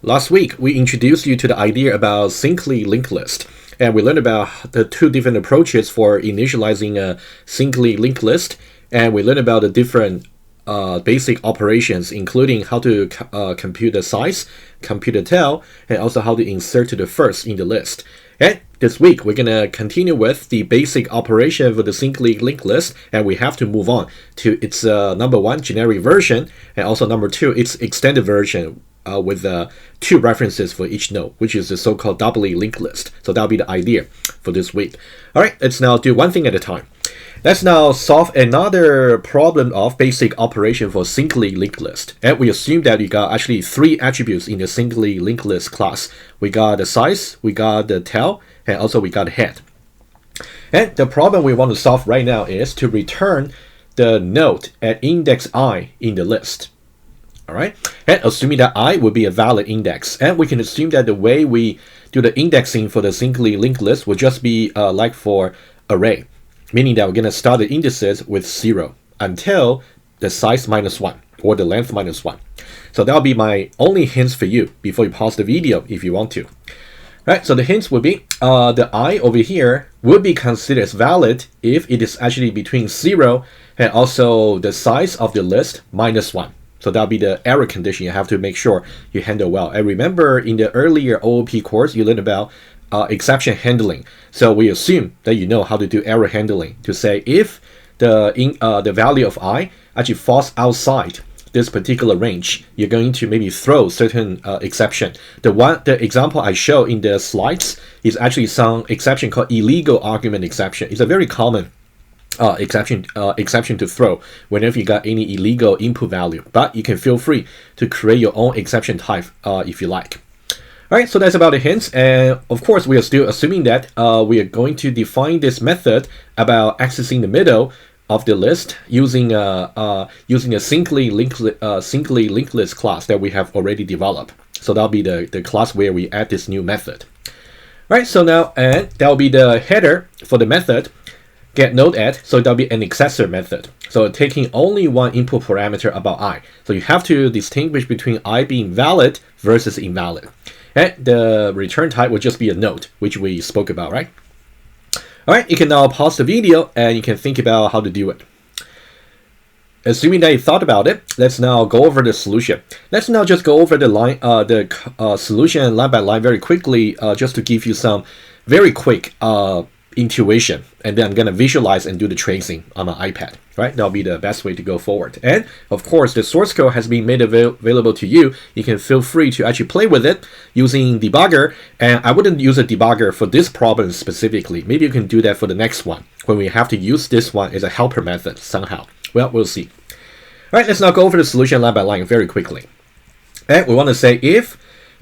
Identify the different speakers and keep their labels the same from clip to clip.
Speaker 1: Last week, we introduced you to the idea about syncly linked list, and we learned about the two different approaches for initializing a syncly linked list, and we learned about the different basic operations, including how to compute the size, compute the tail, and also how to insert to the first in the list. And this week, we're going to continue with the basic operation for the syncly linked list, and we have to move on to its number one, generic version, and also number two, its extended version with two references for each node, which is the so-called doubly linked list. So that'll be the idea for this week. All right, let's now do one thing at a time. Let's now solve another problem of basic operation for syncly linked list. And we assume that we got actually three attributes in the syncly linked list class. We got the size, we got the tail, and also we got the head. And the problem we want to solve right now is to return the node at index I in the list. All right, and assuming that I will be a valid index, and we can assume that the way we do the indexing for the syncly linked list will just be like for array, meaning that we're going to start the indices with 0 until the size -1 or the length -1. So that'll be my only hints for you before you pause the video if you want to. All right, so the hints would be the I over here would be considered as valid if it is actually between 0 and also the size of the list -1. So that'll be the error condition you have to make sure you handle well. And remember, in the earlier OOP course, you learned about exception handling. So we assume that you know how to do error handling to say if the value of I actually falls outside this particular range, you're going to maybe throw certain exception. The example I show in the slides is actually some exception called illegal argument exception. It's a very common exception to throw whenever you got any illegal input value, but you can feel free to create your own exception type if you like. All right, so that's about the hints, and of course we are still assuming that we are going to define this method about accessing the middle of the list using a syncly linked list class that we have already developed. So that'll be the class where we add this new method. All right, so now and that'll be the header for the method. Get node add, so that'll be an accessor method. So taking only one input parameter about I. So you have to distinguish between I being valid versus invalid. And the return type will just be a node, which we spoke about, right? All right, you can now pause the video and you can think about how to do it. Assuming that you thought about it, let's now go over the solution. Let's now just go over the line, solution line by line very quickly, just to give you some very quick intuition, and then I'm going to visualize and do the tracing on my iPad, right? That'll be the best way to go forward. And of course, the source code has been made available to you. You can feel free to actually play with it using debugger, and I wouldn't use a debugger for this problem specifically. Maybe you can do that for the next one when we have to use this one as a helper method somehow. Well, we'll see. All right, let's now go over the solution line by line very quickly. And we want to say if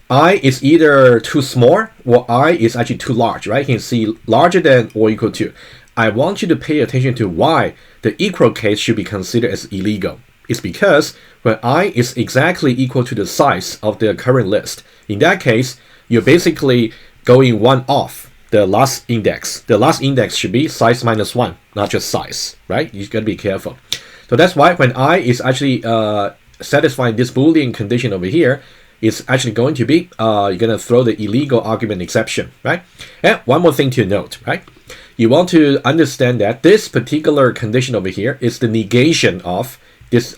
Speaker 1: I is either too small or I is actually too large, right? You can see larger than or equal to. I want you to pay attention to why the equal case should be considered as illegal. It's because when I is exactly equal to the size of the current list, in that case, you're basically going one off the last index. The last index should be size -1, not just size, right? You got to be careful. So that's why when I is actually satisfying this Boolean condition over here, it's actually going to be, you're going to throw the illegal argument exception, right? And one more thing to note, right? You want to understand that this particular condition over here is the negation of this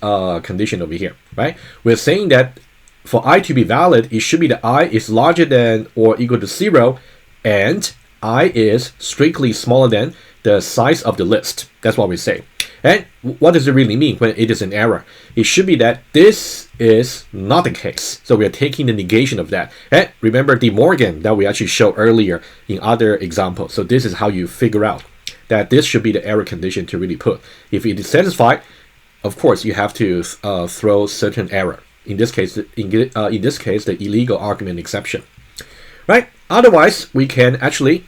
Speaker 1: condition over here, right? We're saying that for I to be valid, it should be that I is larger than or equal to 0, and I is strictly smaller than the size of the list. That's what we say. And what does it really mean when it is an error? It should be that this is not the case. So we are taking the negation of that. And remember De Morgan that we actually showed earlier in other examples. So this is how you figure out that this should be the error condition to really put. If it is satisfied, of course, you have to throw certain error. In this case, the illegal argument exception. Right? Otherwise, we can actually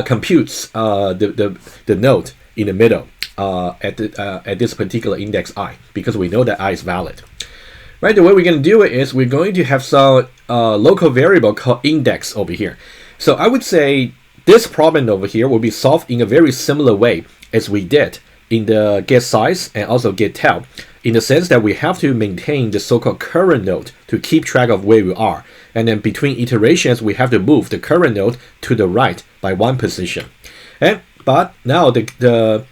Speaker 1: compute the node in the middle at this particular index I, because we know that I is valid. Right, the way we're going to do it is we're going to have some local variable called index over here. So I would say this problem over here will be solved in a very similar way as we did in the get size and also get tail, in the sense that we have to maintain the so-called current node to keep track of where we are. And then between iterations, we have to move the current node to the right by 1 position. But now the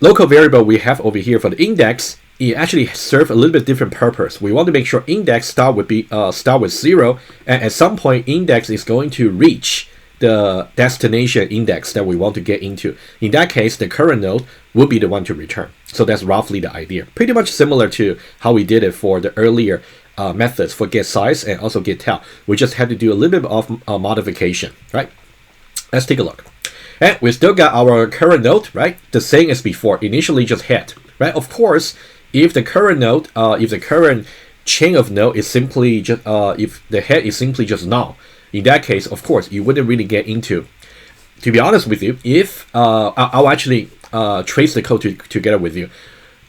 Speaker 1: local variable we have over here for the index, it actually serves a little bit different purpose. We want to make sure index start with 0, and at some point index is going to reach the destination index that we want to get into. In that case, the current node will be the one to return. So that's roughly the idea. Pretty much similar to how we did it for the earlier methods for get size and also get tail. We just had to do a little bit of modification, right? Let's take a look. And we still got our current node, right? The same as before, initially just head, right? Of course, if the current node, if the current chain of node is simply just, if the head is simply just null, in that case, of course, you wouldn't really get into. To be honest with you, if I'll actually trace the code together with you.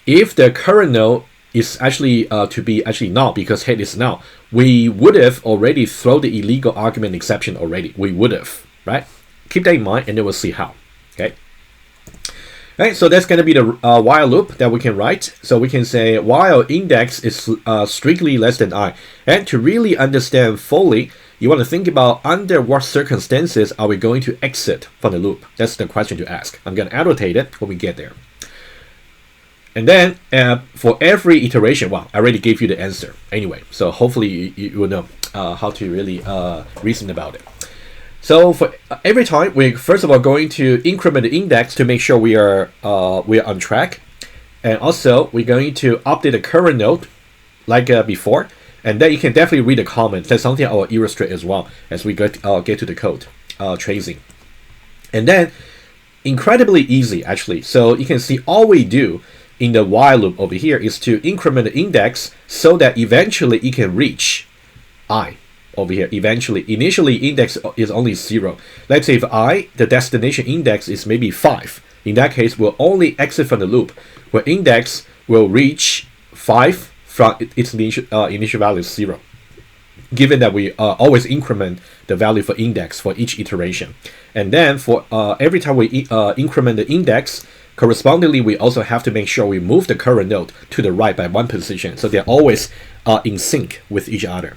Speaker 1: If the current node is actually to be actually null because head is null, we would have already thrown the illegal argument exception already. We would have, right? Keep that in mind, and then we'll see how. Okay. All right, so that's going to be the while loop that we can write. So we can say while index is strictly less than I. And to really understand fully, you want to think about under what circumstances are we going to exit from the loop. That's the question to ask. I'm going to annotate it when we get there. And then for every iteration, well, I already gave you the answer anyway. So hopefully you will know how to really reason about it. So for every time, we're first of all going to increment the index to make sure we are on track. And also, we're going to update the current node like before. And then you can definitely read the comments. That's something I'll illustrate as well as we get to the code tracing. And then, incredibly easy actually. So you can see all we do in the while loop over here is to increment the index so that eventually it can reach I. Over here, eventually, initially index is only 0. Let's say if I, the destination index is maybe 5. In that case, we'll only exit from the loop where index will reach 5 from its initial value 0. Given that we always increment the value for index for each iteration. And then for every time we increment the index, correspondingly, we also have to make sure we move the current node to the right by 1 position. So they're always in sync with each other.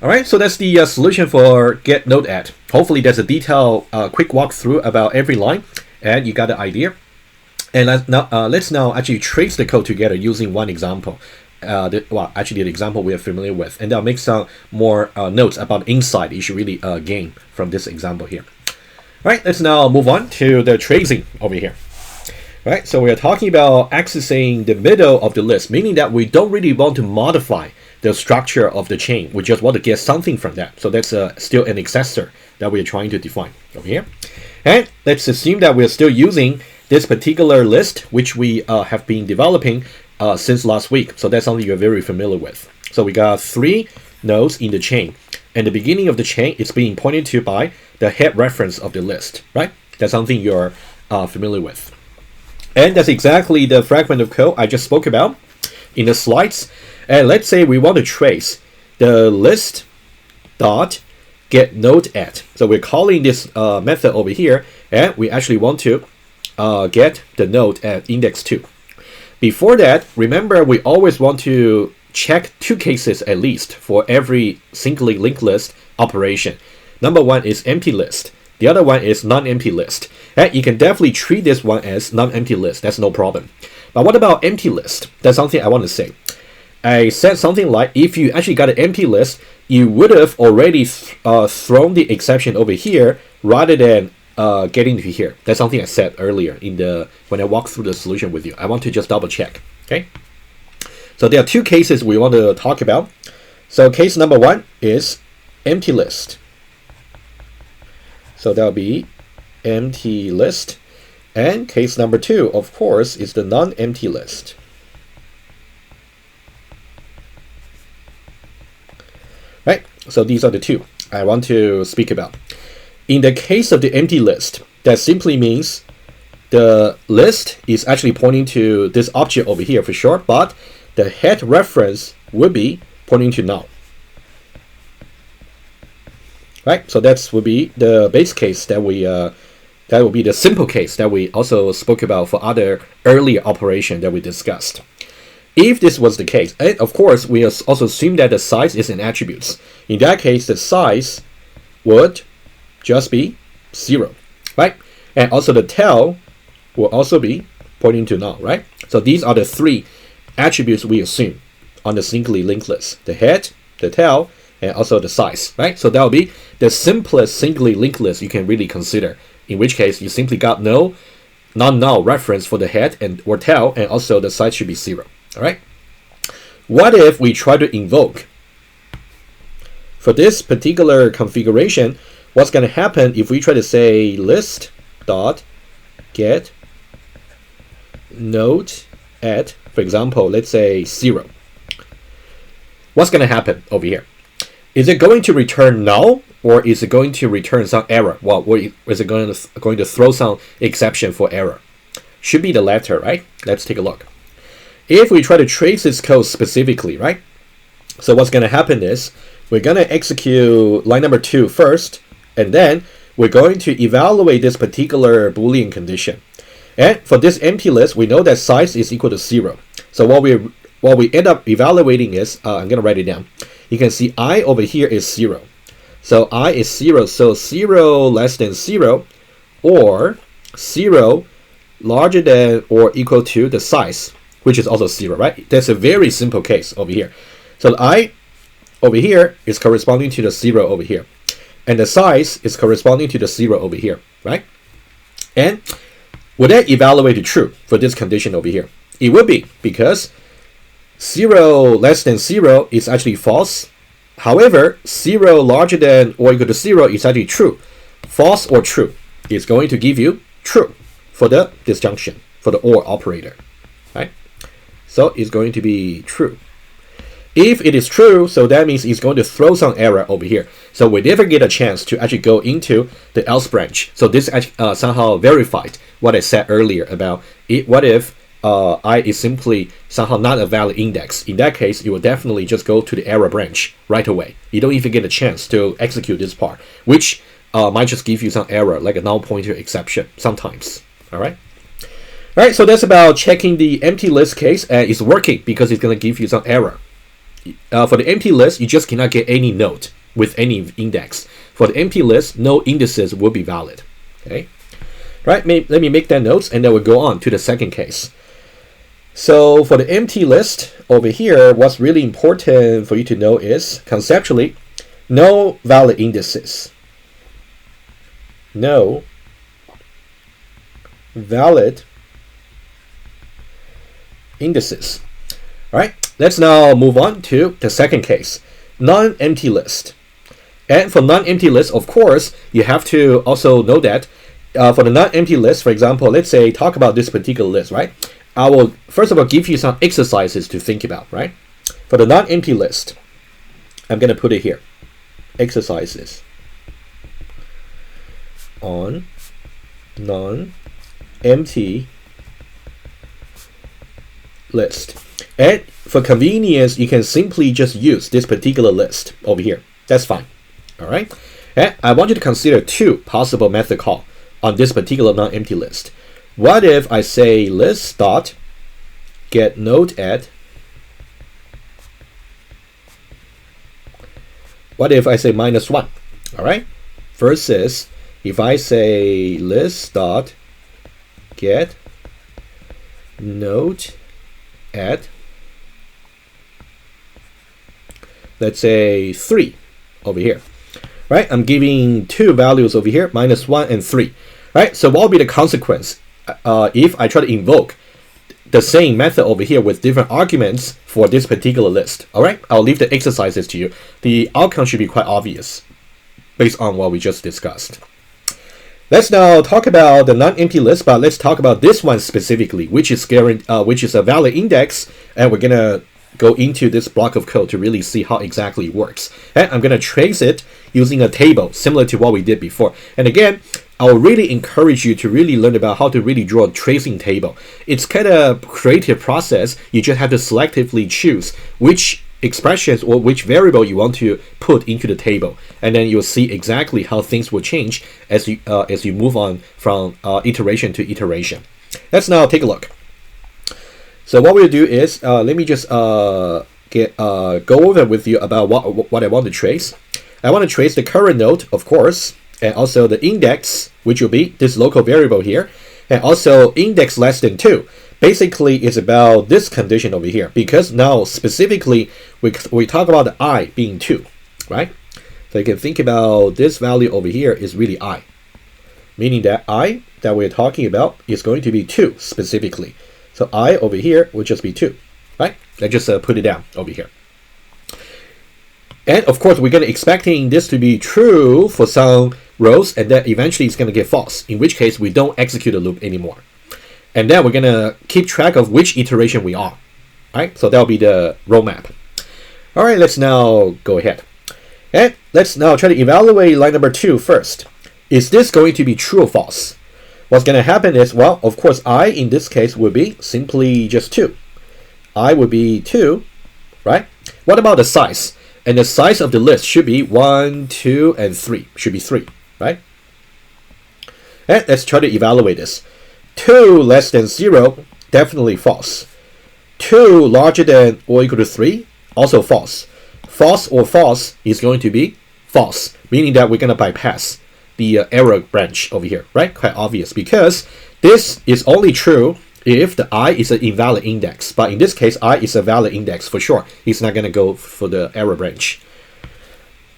Speaker 1: All right, so that's the solution for get node add. Hopefully that's a detailed quick walkthrough about every line and you got the idea. And let's now actually trace the code together using one example. Actually the example we are familiar with, and I'll make some more notes about insight you should really gain from this example here. All right, let's now move on to the tracing over here. All right, so we are talking about accessing the middle of the list, meaning that we don't really want to modify the structure of the chain. We just want to get something from that. So that's still an accessor that we're trying to define over here. And let's assume that we're still using this particular list, which we have been developing since last week. So that's something you're very familiar with. So we got 3 nodes in the chain. And the beginning of the chain is being pointed to by the head reference of the list, right? That's something you're familiar with. And that's exactly the fragment of code I just spoke about in the slides. And let's say we want to trace the list dot get node add. So we're calling this method over here, and we actually want to get the node at index 2. Before that, remember we always want to check 2 cases at least for every singly linked list operation. Number 1 is empty list. The other one is non-empty list. And you can definitely treat this one as non-empty list. That's no problem. But what about empty list? That's something I want to say. I said something like if you actually got an empty list, you would have already thrown the exception over here rather than getting to here. That's something I said earlier when I walked through the solution with you. I want to just double check. Okay. So there are 2 cases we want to talk about. So case number 1 is empty list. So that'll be empty list. And case number 2, of course, is the non-empty list. Right, so these are the 2 I want to speak about. In the case of the empty list, that simply means the list is actually pointing to this object over here for sure, but the head reference would be pointing to null. Right, so that would be the base case that we That will be the simple case that we also spoke about for other earlier operation that we discussed. If this was the case, and of course, we also assume that the size is an attribute. In that case, the size would just be 0, right? And also the tail will also be pointing to null, right? So these are the 3 attributes we assume on the singly linked list: the head, the tail, and also the size, right? So that will be the simplest singly linked list you can really consider, in which case you simply got no non-null reference for the head and or tail, and also the size should be 0. All right. What if we try to invoke? For this particular configuration, what's going to happen if we try to say list dot get node at, for example, let's say 0? What's going to happen over here? Is it going to return null, or is it going to return some error? Well, is it going to throw some exception for error? Should be the latter, right? Let's take a look. If we try to trace this code specifically, right? So what's going to happen is we're going to execute line number 2 first, and then we're going to evaluate this particular Boolean condition. And for this empty list, we know that size is equal to 0. So what we end up evaluating is, I'm going to write it down. You can see I over here is 0. So I is 0, so 0 less than 0, or 0 larger than or equal to the size, which is also 0, right? That's a very simple case over here. So the I over here is corresponding to the 0 over here, and the size is corresponding to the 0 over here, right? And would that evaluate to true for this condition over here? It would be, because 0 less than 0 is actually false. However, 0 larger than or equal to 0 is actually true. False or true is going to give you true for the disjunction, for the OR operator, right? So it's going to be true. If it is true, so that means it's going to throw some error over here. So we never get a chance to actually go into the else branch. So this somehow verified what I said earlier about it. What if I is simply somehow not a valid index? In that case, you will definitely just go to the error branch right away. You don't even get a chance to execute this part, which might just give you some error, like a null pointer exception sometimes. All right. All right, so that's about checking the empty list case, and it's working because it's going to give you some error. For the empty list, you just cannot get any node with any index. For the empty list, no indices will be valid. Okay, right? Let me make that notes, and then we'll go on to the second case. So for the empty list over here, what's really important for you to know is conceptually, no valid indices. No valid indices. All right, let's now move on to the second case, non-empty list. And for non-empty list, of course, you have to also know that for the non-empty list, for example, let's say talk about this particular list, right? I will first of all give you some exercises to think about, right? For the non-empty list, I'm going to put it here. Exercises on non-empty list. And for convenience, you can simply just use this particular list over here. That's fine. All right. And I want you to consider 2 possible method call on this particular non-empty list. What if I say list dot get node at? What if I say -1? All right. Versus if I say list dot get node at, let's say 3 over here, right? I'm giving 2 values over here, -1 and 3, right? So what will be the consequence if I try to invoke the same method over here with different arguments for this particular list? All right, I'll leave the exercises to you. The outcome should be quite obvious based on what we just discussed. Let's now talk about the non-empty list, but let's talk about this one specifically, which is a valid index, and we're gonna go into this block of code to really see how exactly it works. And I'm gonna trace it using a table similar to what we did before. And again, I'll really encourage you to really learn about how to really draw a tracing table. It's kind of creative process. You just have to selectively choose which expressions or which variable you want to put into the table, and then you'll see exactly how things will change as you move on from iteration to iteration. Let's now take a look. So what we'll do is let me just go over with you about what I want to trace. I want to trace the current node, of course, and also the index, which will be this local variable here, and also index less than 2. Basically, it's about this condition over here, because now specifically we talk about the I being 2, right? So you can think about this value over here is really I, meaning that I that we're talking about is going to be 2 specifically. So I over here will just be 2, right? Let's just put it down over here. And of course, we're going to expecting this to be true for some rows, and then eventually it's going to get false, in which case we don't execute a loop anymore. And then we're going to keep track of which iteration we are, right? So that'll be the roadmap. All right, let's now go ahead. And let's now try to evaluate line number 2 first. Is this going to be true or false? What's going to happen is, well, of course, I in this case would be simply just 2. I would be 2, right? What about the size? And the size of the list should be 1, 2, and 3. Should be 3, right? And let's try to evaluate this. 2 less than 0, definitely false. 2 larger than or equal to 3, also false. False or false is going to be false, meaning that we're going to bypass the error branch over here, right? Quite obvious, because this is only true if the I is an invalid index. But in this case, I is a valid index for sure. It's not going to go for the error branch.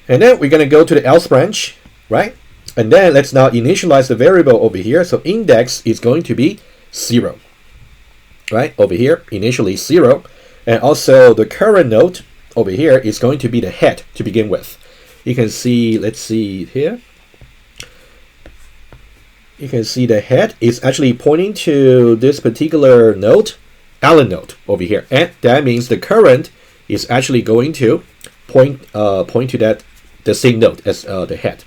Speaker 1: And then we're going to go to the else branch, right? And then let's now initialize the variable over here. So index is going to be 0, right? Over here, initially 0. And also the current node over here is going to be the head to begin with. You can see, let's see here. You can see the head is actually pointing to this particular node, Allen node over here. And that means the current is actually going to point to that the same node as the head.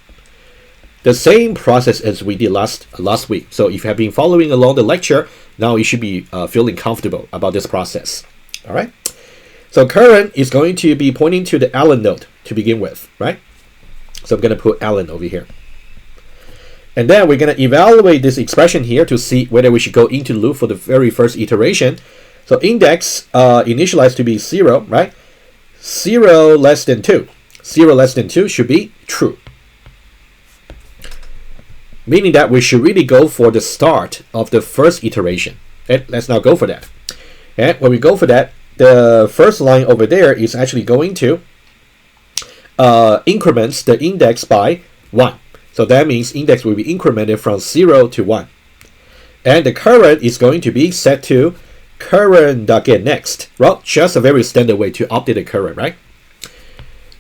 Speaker 1: The same process as we did last week. So if you have been following along the lecture, now you should be feeling comfortable about this process. All right. So current is going to be pointing to the Allen node to begin with, right? So I'm going to put Allen over here. And then we're going to evaluate this expression here to see whether we should go into the loop for the very first iteration. So index initialized to be 0, right? 0 less than 2. 0 less than 2 should be true. Meaning that we should really go for the start of the first iteration. And let's now go for that. And when we go for that, the first line over there is actually going to increments the index by 1. So that means index will be incremented from 0 to 1. And the current is going to be set to current.getNext. Well, just a very standard way to update the current, right?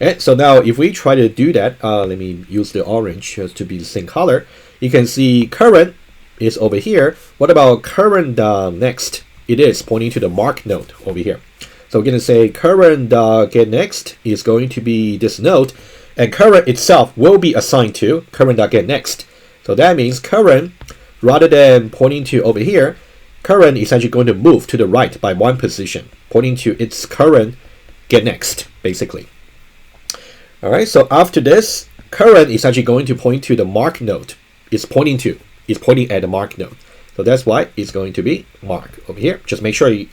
Speaker 1: And so now if we try to do that, let me use the orange just to be the same color. You can see current is over here. What about current.next? It is pointing to the mark node over here. So we're going to say current.getNext is going to be this node, and current itself will be assigned to current.getNext. So that means current, rather than pointing to over here, current is actually going to move to the right by 1 position, pointing to its current getNext, basically. All right, so after this, current is actually going to point to the mark node. It's pointing at the mark node. So that's why it's going to be mark over here. Just make sure you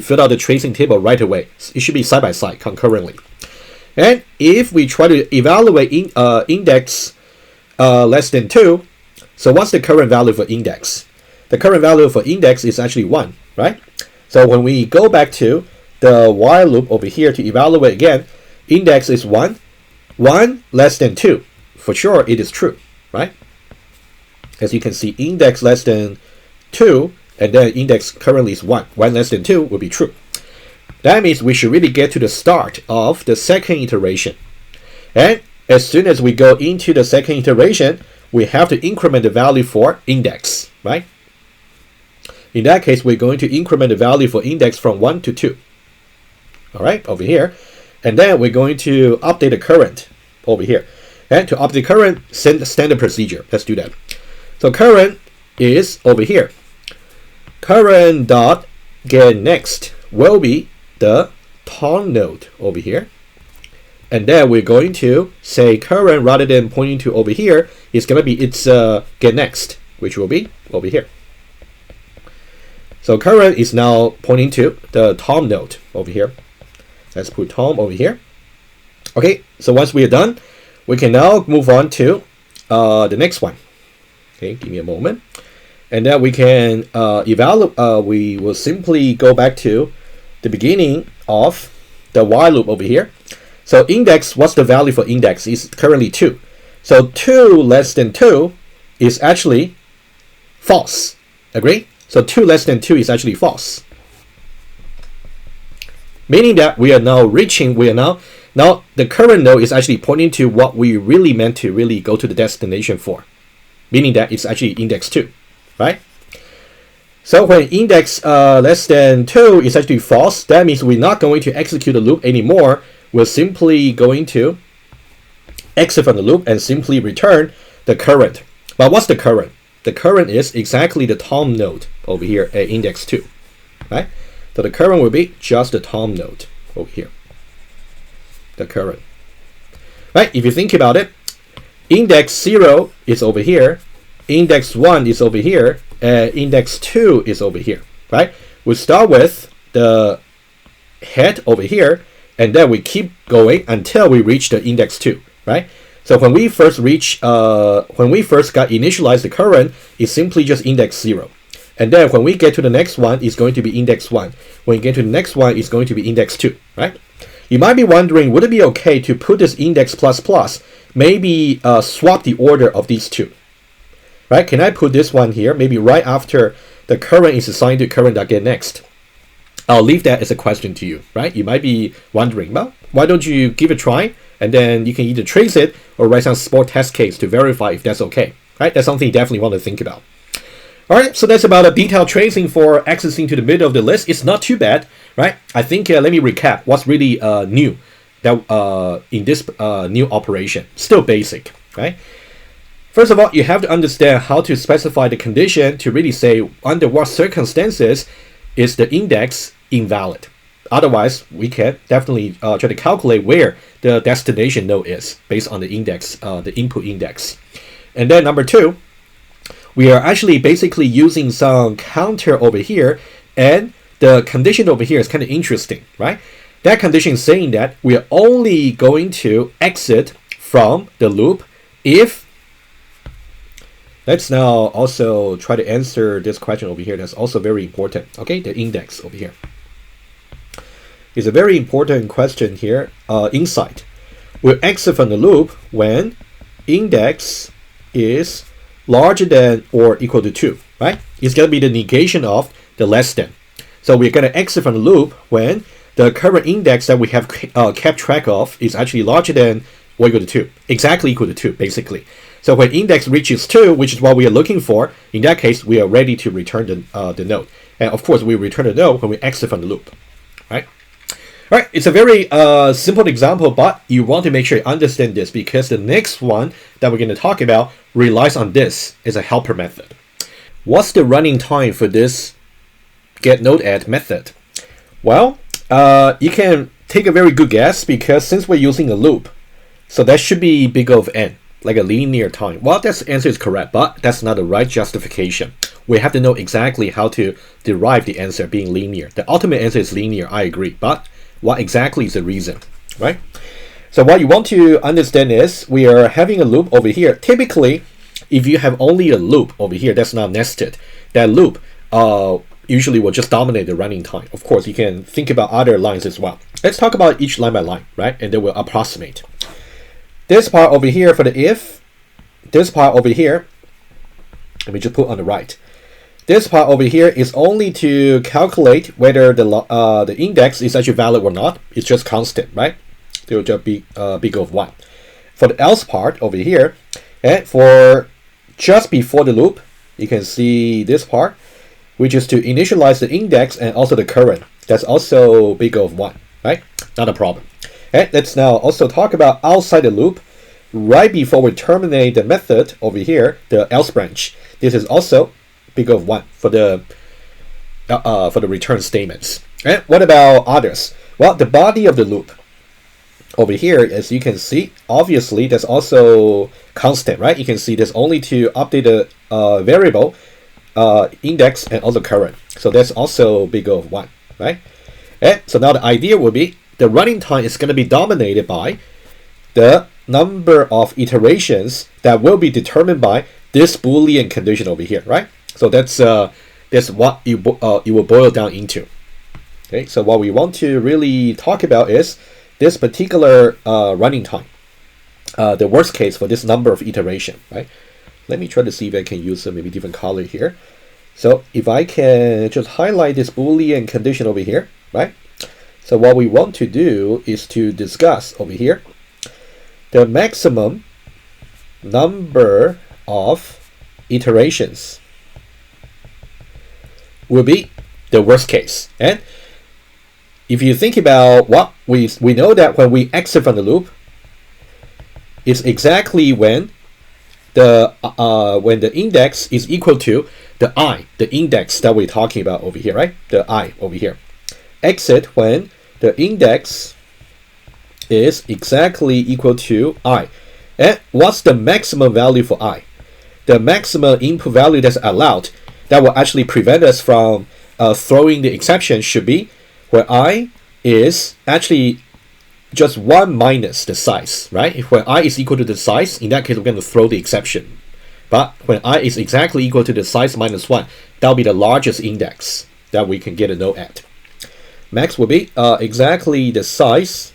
Speaker 1: fill out the tracing table right away. It should be side by side concurrently. And if we try to evaluate index less than 2, so what's the current value for index? The current value for index is actually 1, right? So when we go back to the while loop over here to evaluate again, index is 1. 1 less than 2. For sure, it is true, right? As you can see, index less than 2, and then index currently is 1. 1 less than 2 will be true. That means we should really get to the start of the second iteration. And as soon as we go into the second iteration, we have to increment the value for index, right? In that case, we're going to increment the value for index from 1 to 2. All right, over here. And then we're going to update the current over here. And to update current, send the standard procedure. Let's do that. So current is over here. Current.getNext will be the Tom node over here. And then we're going to say current rather than pointing to over here. It's going to be its get next, which will be over here. So current is now pointing to the Tom node over here. Let's put Tom over here. Okay, so once we are done, we can now move on to the next one. Okay, give me a moment. And then we can evaluate, we will simply go back to the beginning of the while loop over here. So index, what's the value for index? Is currently 2. So 2 less than 2 is actually false. Agree? So 2 less than 2 is actually false. Meaning that we are now reaching, now the current node is actually pointing to what we really meant to really go to the destination for. Meaning that it's actually index 2, right? So when index less than 2 is actually false, that means we're not going to execute the loop anymore. We're simply going to exit from the loop and simply return the current. But what's the current? The current is exactly the Tom node over here at index 2, right? So the current will be just the Tom node over here. The current, right? If you think about it, index 0 is over here, index 1 is over here, and index 2 is over here, right? We start with the head over here, and then we keep going until we reach the index 2, right? So when we first got initialized the current, it's simply just index 0. And then when we get to the next one, it's going to be index 1. When we get to the next one, it's going to be index 2, right? You might be wondering, would it be okay to put this index plus plus, maybe swap the order of these two, right? Can I put this one here, maybe right after the current is assigned to current.getNext? I'll leave that as a question to you, right? You might be wondering, well, why don't you give it a try, and then you can either trace it or write some small test case to verify if that's okay, right? That's something you definitely want to think about. All right, so that's about a detailed tracing for accessing to the middle of the list. It's not too bad, right? I think let me recap what's really new that in this new operation. Still basic, right? First of all, you have to understand how to specify the condition to really say under what circumstances is the index invalid. Otherwise, we can definitely try to calculate where the destination node is based on the index, the input index. And then number 2, we are actually basically using some counter over here, and the condition over here is kind of interesting, right? That condition is saying that we are only going to exit from the loop if, let's now also try to answer this question over here. That's also very important. Okay, the index over here is a very important question here. Insight. We'll exit from the loop when index is larger than or equal to 2, right? It's going to be the negation of the less than. So we're going to exit from the loop when the current index that we have kept track of is actually larger than or equal to 2, exactly equal to 2, basically. So when index reaches 2, which is what we are looking for, in that case, we are ready to return the node. And of course, we return the node when we exit from the loop, right? All right, it's a very simple example, but you want to make sure you understand this because the next one that we're going to talk about relies on this as a helper method. What's the running time for this getNodeAdd method? Well, you can take a very good guess because since we're using a loop, so that should be big of n, like a linear time. Well, that answer is correct, but that's not the right justification. We have to know exactly how to derive the answer being linear. The ultimate answer is linear, I agree, but what exactly is the reason, right? So what you want to understand is we are having a loop over here. Typically, if you have only a loop over here that's not nested, that loop usually will just dominate the running time. Of course, you can think about other lines as well. Let's talk about each line by line, right? And then we'll approximate. This part over here for the if, this part over here, let me just put on the right. This part over here is only to calculate whether the index is actually valid or not. It's just constant, right? It will just be big of 1. For the else part over here, and for just before the loop, you can see this part, which is to initialize the index and also the current. That's also big of 1, right? Not a problem. And let's now also talk about outside the loop, right before we terminate the method over here, the else branch. This is also big of 1 for the return statements. And what about others? Well, the body of the loop over here, as you can see, obviously that's also constant, right? You can see there's only to update the variable index and also current. So that's also big O of 1, right? And so now the idea will be the running time is going to be dominated by the number of iterations that will be determined by this Boolean condition over here, right? So that's what you will boil down into. Okay, so what we want to really talk about is this particular running time, the worst case for this number of iteration, right? Let me try to see if I can use a maybe different color here. So if I can just highlight this Boolean condition over here, right? So what we want to do is to discuss over here the maximum number of iterations will be the worst case. And if you think about what we know that when we exit from the loop, it's exactly when the index is equal to the index that we're talking about over here, right? The I over here. Exit when the index is exactly equal to I. And what's the maximum value for I? The maximum input value that's allowed that will actually prevent us from throwing the exception should be where I is actually just 1 minus the size, right? If when I is equal to the size, in that case, we're going to throw the exception. But when I is exactly equal to the size minus 1, that'll be the largest index that we can get a node at. Max will be exactly the size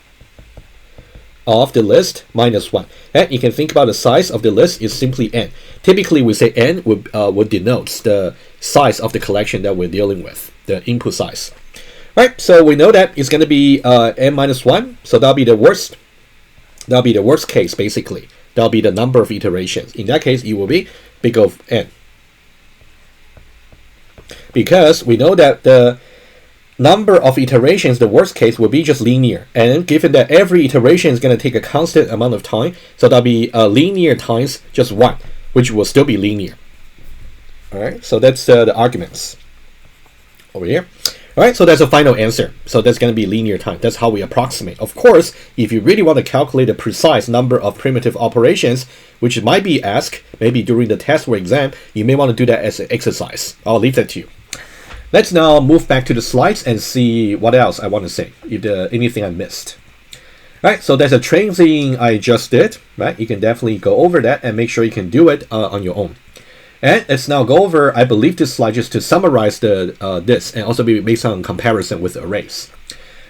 Speaker 1: of the list minus 1. And you can think about the size of the list is simply n. Typically, we say n would denotes the size of the collection that we're dealing with, the input size. Right, so we know that it's going to be n minus 1, so that'll be the worst. That'll be the worst case, basically. That'll be the number of iterations. In that case, it will be big O of n. Because we know that the number of iterations, the worst case, will be just linear. And given that every iteration is going to take a constant amount of time, so that'll be linear times just 1, which will still be linear. All right, so that's the arguments over here. All right, so that's a final answer. So that's going to be linear time. That's how we approximate. Of course, if you really want to calculate a precise number of primitive operations, which might be asked maybe during the test or exam, you may want to do that as an exercise. I'll leave that to you. Let's now move back to the slides and see what else I want to say, if there's anything I missed. All right, so there's a training thing I just did, right? You can definitely go over that and make sure you can do it on your own. And let's now go over, I believe, this slide just to summarize this and also be based on comparison with arrays.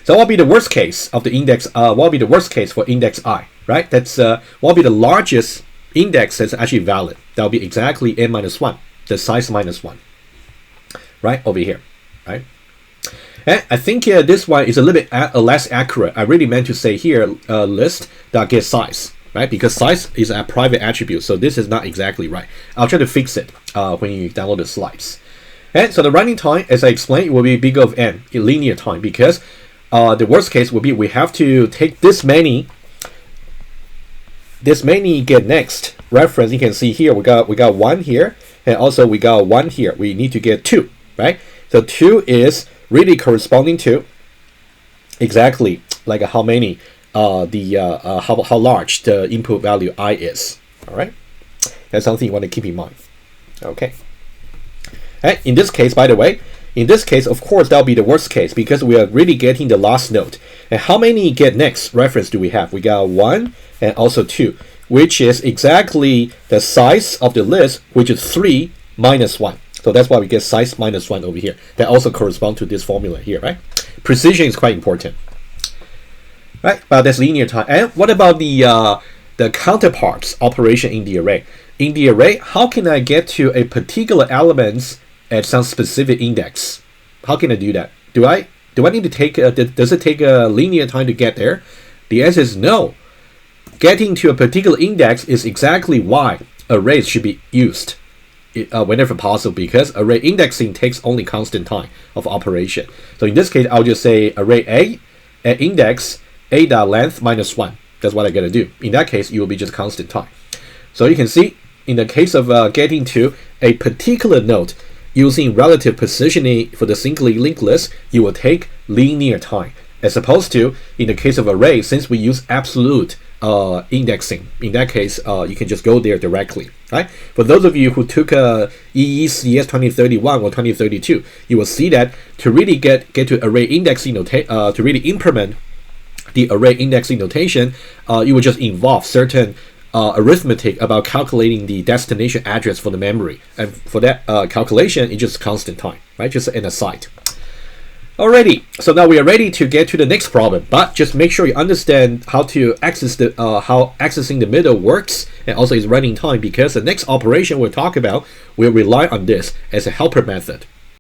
Speaker 1: So what will be the worst case of the index? What will be the worst case for index I, right? That's what will be the largest index that's actually valid. That will be exactly n minus 1, the size minus 1, right over here, right? And I think this one is a little bit less accurate. I really meant to say here list.getSize. Right, because size is a private attribute, so this is not exactly right. I'll try to fix it when you download the slides. And so the running time, as I explained, will be big O of n, in linear time, because the worst case will be we have to take this many get next reference. You can see here we got 1 here, and also we got 1 here. We need to get 2, right? So 2 is really corresponding to exactly like how many how large the input value I is. All right, that's something you want to keep in mind. Okay, and in this case, by the way, in this case, of course, that'll be the worst case because we are really getting the last node. And how many get next reference do we have? We got 1 and also 2, which is exactly the size of the list, which is 3 minus 1. So that's why we get size minus 1 over here. That also corresponds to this formula here, right? Precision is quite important. Right, but that's linear time. And what about the counterparts operation in the array? In the array, how can I get to a particular element at some specific index? How can I do that? Do I need to take does it take a linear time to get there? The answer is no. Getting to a particular index is exactly why arrays should be used whenever possible, because array indexing takes only constant time of operation. So in this case, I'll just say array A at index a.length minus 1. That's what I'm going to do. In that case, it will be just constant time. So you can see, in the case of getting to a particular node, using relative positioning for the singly linked list, you will take linear time. as opposed to in the case of array, since we use absolute indexing. In that case, you can just go there directly, right? For those of you who took EECS 2011 or 2032, you will see that to really get to array indexing to really implement the array indexing notation, you will just involve certain arithmetic about calculating the destination address for the memory, and for that calculation, it's just constant time, right? Just an aside. Alrighty, so now we are ready to get to the next problem, but just make sure you understand how to access the how accessing the middle works, and also its running time, because the next operation we'll talk about will rely on this as a helper method.